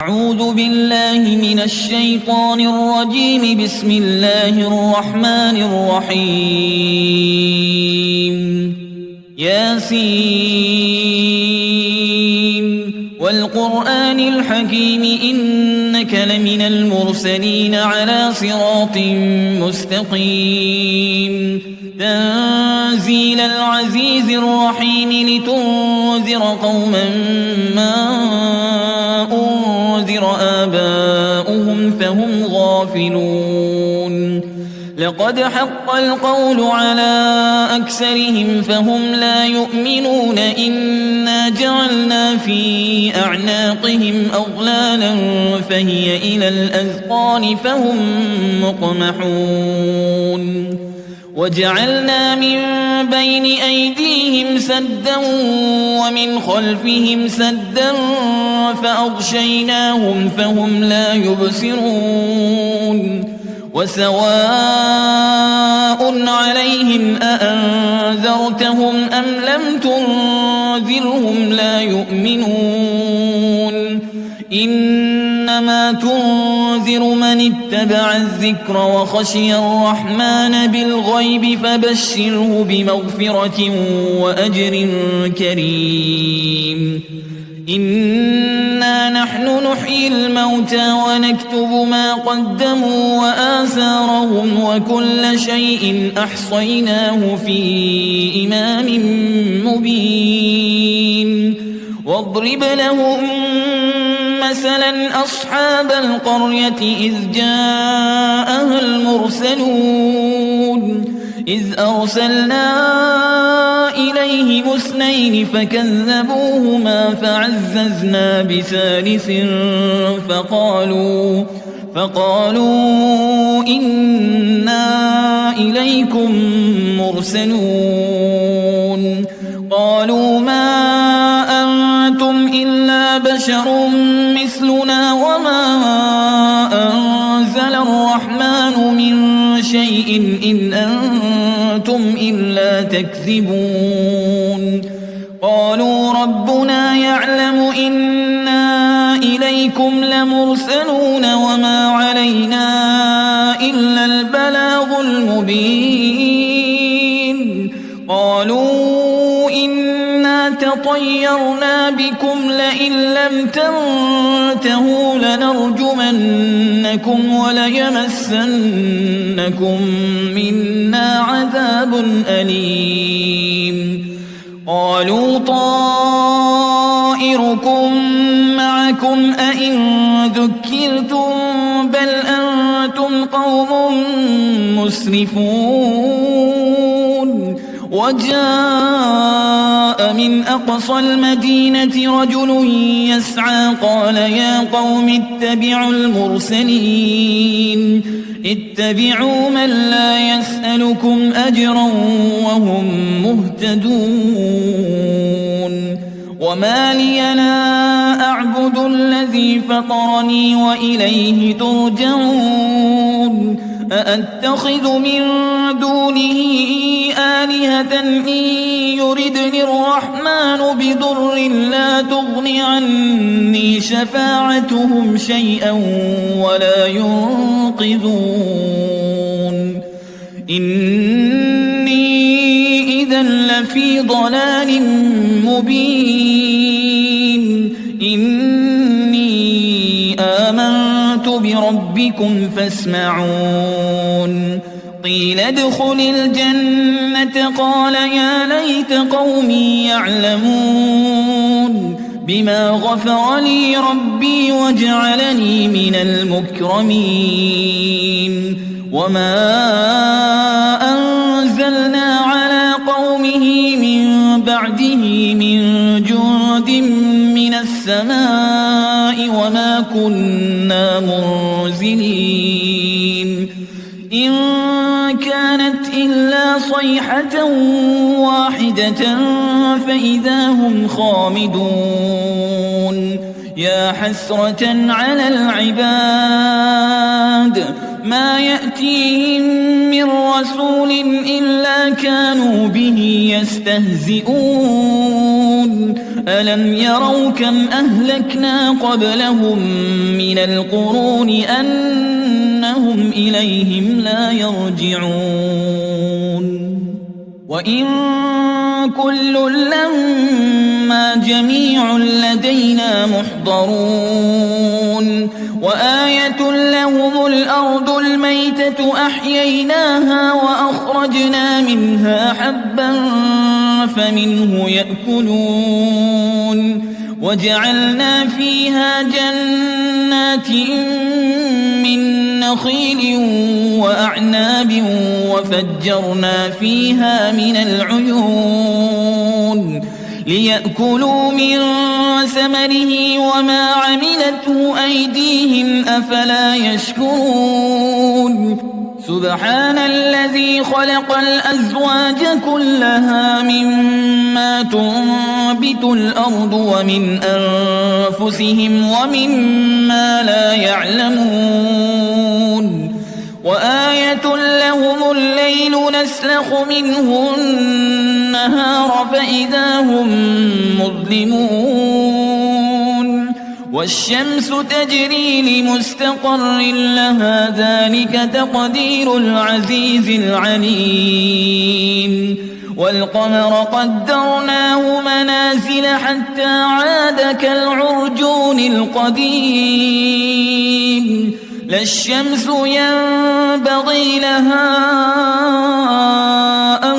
أعوذ بالله من الشيطان الرجيم. بسم الله الرحمن الرحيم. ياسين والقرآن الحكيم إنك لمن المرسلين على صراط مستقيم. تنزيل العزيز الرحيم لتنذر قوما ما أنذر آباؤهم فهم غافلون. لقد حق القول على أكثرهم فهم لا يؤمنون. إنا جعلنا في أعناقهم أغلالا فهي إلى الأذقان فهم مقمحون. وجعلنا من بين أيديهم سدا ومن خلفهم سدا فأغشيناهم فهم لا يبصرون. وسواء عليهم أأنذرتهم أم لم تنذرهم لا يؤمنون. إنما تنذر من اتبع الذكر وخشي الرحمن بالغيب فبشره بمغفرة وأجر كريم. إنا نحن نحيي الموتى ونكتب ما قدموا وآثارهم وكل شيء أحصيناه في إمام مبين. واضرب لهم مثلا أصحاب القرية إذ جاءها المرسلون. إذ أرسلنا إليهم اثنين فكذبوهما فعززنا بثالث فقالوا إنا إليكم مرسلون. قالوا ما أنتم إلا بشر مثلنا وما أنزل الرحمن من شيء إن أنتم إلا تكذبون. قالوا ربنا يعلم إنا إليكم لمرسلون وما علينا إلا البلاغ المبين. قالوا إنا تطيرنا بكم لئن لم تنتهوا لنرجمنكم وليمسنكم منا عذاب أليم. قالوا طائركم معكم أئن ذكرتم بل أنتم قوم مسرفون. وجاء من أقصى المدينة رجل يسعى قال يا قوم اتبعوا المرسلين. اتبعوا من لا يسألكم أجرا وهم مهتدون. وما لي لا أعبد الذي فطرني وإليه ترجعون. أأتخذ من دونه آلهة إن يردني الرحمن بضر لا تغن عني شفاعتهم شيئا ولا ينقذون. إني إذا لفي ضلال مبين. إني آمنت بربكم فاسمعون. قيل ادخل الجنة قال يا ليت قومي يعلمون. بما غفر لي ربي وجعلني من المكرمين. وما أنزلنا على قومه من بعده من جند من السماء وما كنا منزلين. إن كانت إلا صيحة واحدة فإذا هم خامدون. يا حسرة على العباد ما يأتيهم من رسول إلا كانوا به يستهزئون. ألم يروا كم أهلكنا قبلهم من القرون أنهم إليهم لا يرجعون وإن كل لما جميع لدينا محضرون وآية لهم الأرض الميتة أحييناها وأخرجنا منها حبا فمنه يأكلون وجعلنا فيها جنات من نخيل وأعناب وفجرنا فيها من العيون ليأكلوا من ثمره وما عملته أيديهم أفلا يشكرون سبحان الذي خلق الأزواج كلها مما تنبت الأرض ومن أنفسهم ومما لا يعلمون وآية لهم الليل نسلخ منه النهار فإذا هم مظلمون والشمس تجري لمستقر لها ذلك تقدير العزيز العليم والقمر قدرناه منازل حتى عاد كالعرجون القديم لا الشمس ينبغي لها أن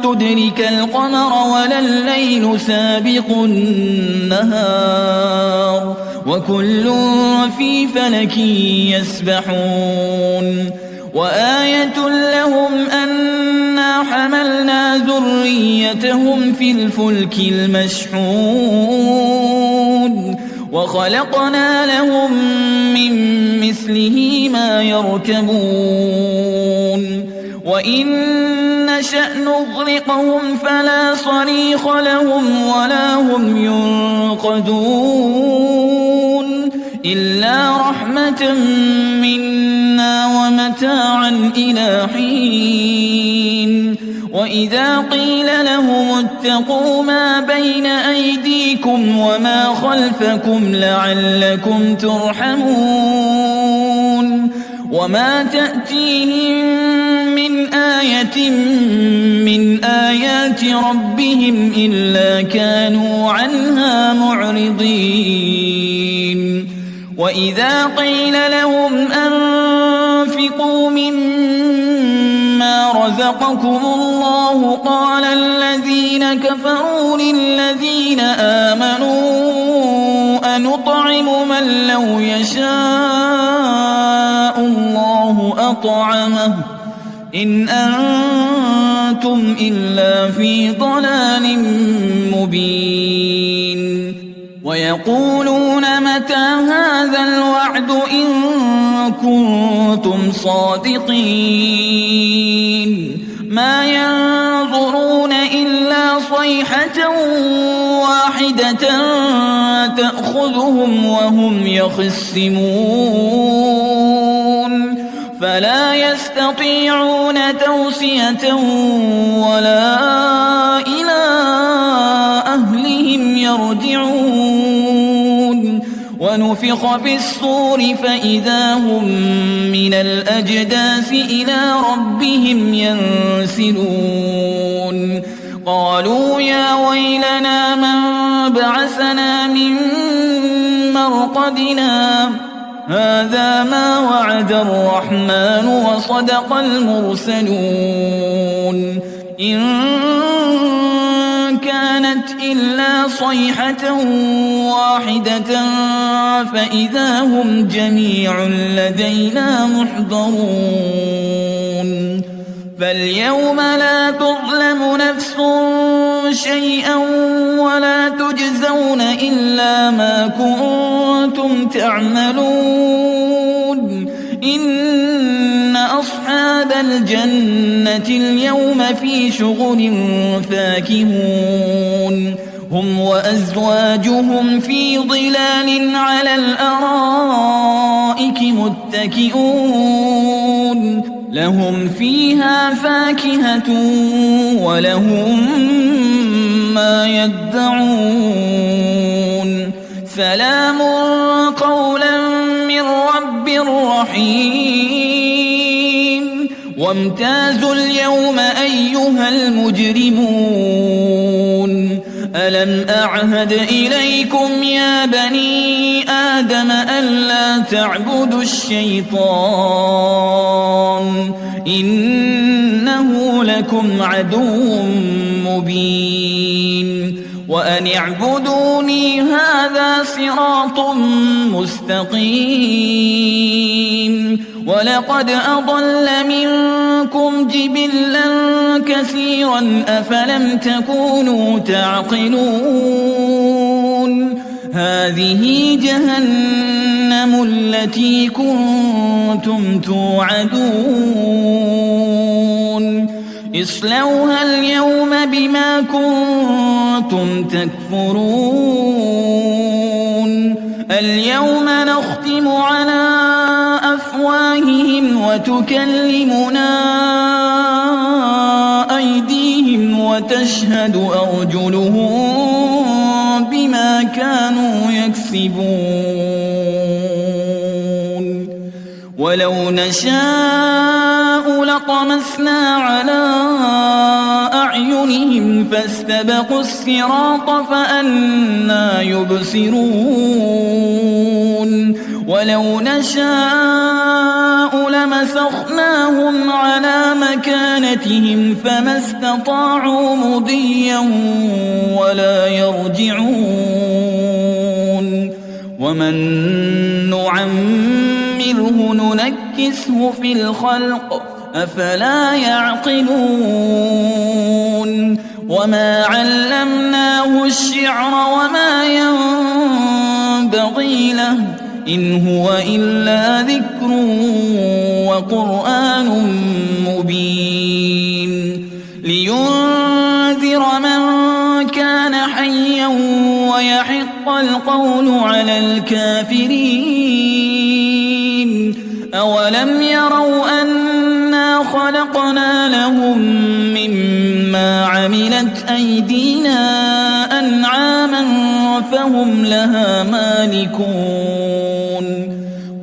تدرك القمر ولا الليل سابق النهار وكل في فلك يسبحون وآية لهم أنا حملنا ذريتهم في الفلك المشحون وخلقنا لهم من مثله ما يركبون وإن نشأ نغرقهم فلا صريخ لهم ولا هم ينقذون إلا رحمة منا ومتاعا إلى حين وإذا قيل لهم اتقوا ما بين أيديكم وما خلفكم لعلكم ترحمون وما تأتيهم من آية من آيات ربهم إلا كانوا عنها معرضين وإذا قيل لهم أنفقوا مما رزقكم الله قال الذين كفروا للذين آمنوا أنطعم من لو يشاء الله أطعمه إن أنتم إلا في ضلال مبين ويقولون متى هذا الوعد إن كنتم صادقين ما ينظرون إلا صيحة واحدة تأخذهم وهم يخصمون فلا يستطيعون توصية ولا إلى أهلهم يرجعون ونفخ في الصور فإذا هم من الأجداث إلى ربهم ينسلون قالوا يا ويلنا من بعثنا من مرقدنا هذا ما وعد الرحمن وصدق المرسلون إن كانت إلا صيحة واحدة فإذا هم جميع لدينا محضرون فاليوم لا تظلم نفس شيئا ولا تجزون إلا ما كنتم تعملون إن أصحاب الجنة اليوم في شغل فاكهون هم وأزواجهم في ظلال على الأرائك متكئون لهم فيها فاكهة ولهم ما يدعون سلام قولا من رب رحيم وامتازوا اليوم أيها المجرمون ألم أعهد إليكم يا بني آدم ألا تعبدوا الشيطان إنه لكم عدو مبين وأن اعبدوني هذا صراط مستقيم ولقد أضل منكم جبلا كثيرا أفلم تكونوا تعقلون هذه جهنم التي كنتم توعدون اصلوها اليوم بما كنتم تكفرون اليوم نختم على أفواههم وتكلمنا أيديهم وتشهد أرجلهم بما كانوا يكسبون ولو نشاء لطمسنا على أعينهم فاستبقوا الصراط فأنى يبصرون ولو نشاء لمسخناهم على مكانتهم فما استطاعوا مضيا ولا يرجعون ومن نعمره ننكسه في الخلق أفلا يعقلون وما علمناه الشعر وما ينبغي له إن هو إلا ذكر وقرآن مبين لينذر من كان حيا ويحق القول على الكافرين أولم يروا أنا خلقنا لهم مما عملت أيدينا أنعاما فهم لها مالكون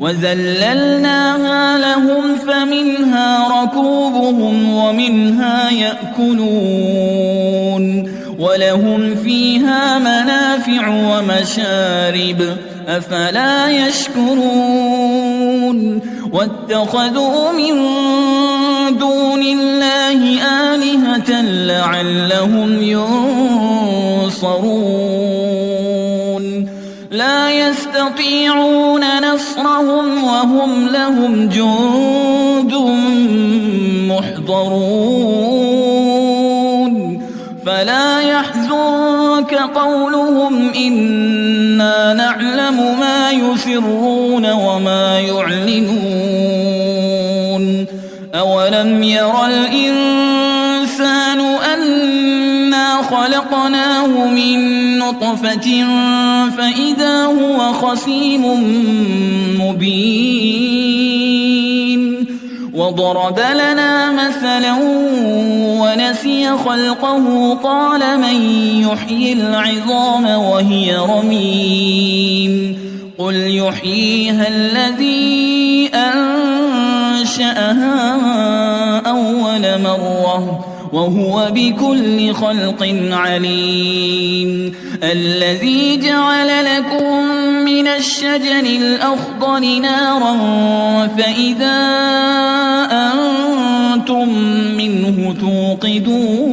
وذللناها لهم فمنها ركوبهم ومنها يأكلون ولهم فيها منافع ومشارب أفلا يشكرون واتخذوا من دون الله آلهة لعلهم ينصرون لا يستطيعون نصرهم وهم لهم جند محضرون فلا يحزنك قولهم إنا نعلم ما يسرون وما يعلنون أولم ير الإنسان أنا خلقناه من نطفة فإذا هو خصيم مبين وضرب لنا مثلا ونسي خلقه قال من يحيي العظام وهي رميم قل يحييها الذي أنشأها أول مرة وهو بكل خلق عليم الذي جعل لكم من الشجر الأخضر نارا فإذا أنتم منه توقدون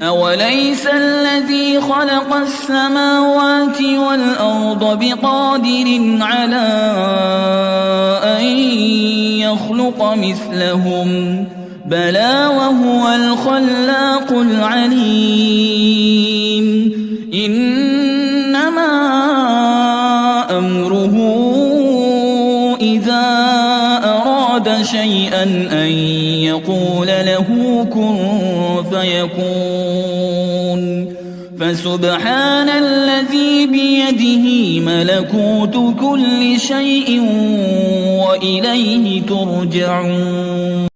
أوليس الذي خلق السماوات والأرض بقادر على أن يخلق مثلهم بلى وهو الخلاق العليم إنما أمره إذا أراد شيئا أن يقول له كن فيكون فسبحان الذي بيده ملكوت كل شيء وإليه ترجعون.